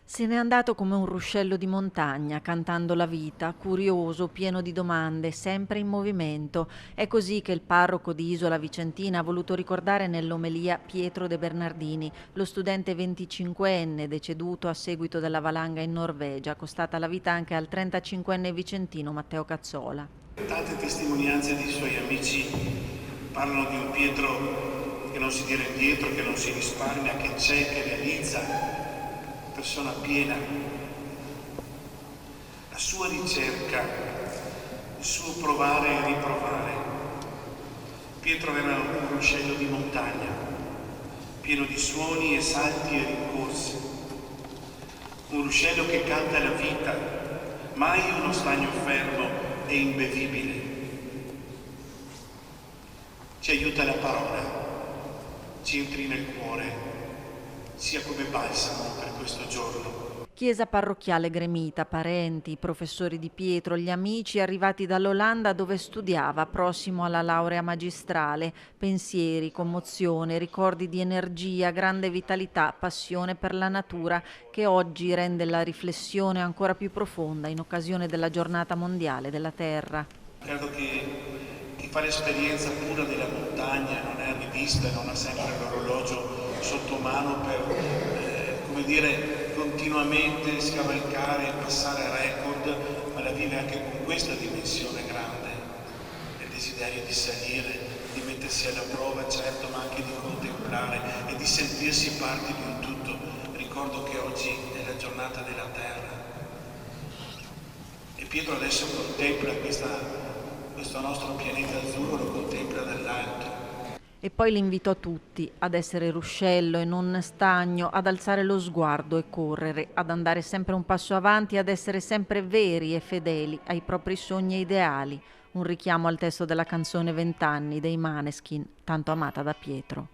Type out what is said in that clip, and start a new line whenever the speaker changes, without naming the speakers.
Se n'è andato come un ruscello di montagna, cantando la vita, curioso, pieno di domande, sempre in movimento. È così che il parroco di Isola Vicentina ha voluto ricordare nell'omelia Pietro De Bernardini, lo studente 25enne deceduto a seguito della valanga in Norvegia, costata la vita anche al 35enne vicentino Matteo Cazzola.
Tante testimonianze dei suoi amici parlano di un Pietro che non si tira indietro, che non si risparmia, che c'è, che realizza, persona piena. La sua ricerca, il suo provare e riprovare. Pietro era un ruscello di montagna, pieno di suoni e salti e rincorsi. Un ruscello che canta la vita, mai uno stagno fermo e imbevibile. Ci aiuta la parola, ci entri nel cuore, sia come balsamo per questo giorno.
Chiesa parrocchiale gremita, parenti, professori di Pietro, gli amici arrivati dall'Olanda dove studiava, prossimo alla laurea magistrale, pensieri, commozione, ricordi di energia, grande vitalità, passione per la natura che oggi rende la riflessione ancora più profonda in occasione della giornata mondiale della Terra.
Credo che chi fa l'esperienza pura della montagna non è rivista, non ha sempre l'orologio sotto mano per, continuamente scavalcare e passare record, ma la vive anche con questa dimensione grande, il desiderio di salire, di mettersi alla prova, certo, ma anche di contemplare e di sentirsi parte di un tutto. Ricordo che oggi è la giornata della Terra e Pietro adesso contempla questo nostro pianeta azzurro, lo contempla dall'alto.
E poi l'invito tutti ad essere ruscello e non stagno, ad alzare lo sguardo e correre, ad andare sempre un passo avanti, ad essere sempre veri e fedeli ai propri sogni e ideali. Un richiamo al testo della canzone Vent'anni dei Maneskin, tanto amata da Pietro.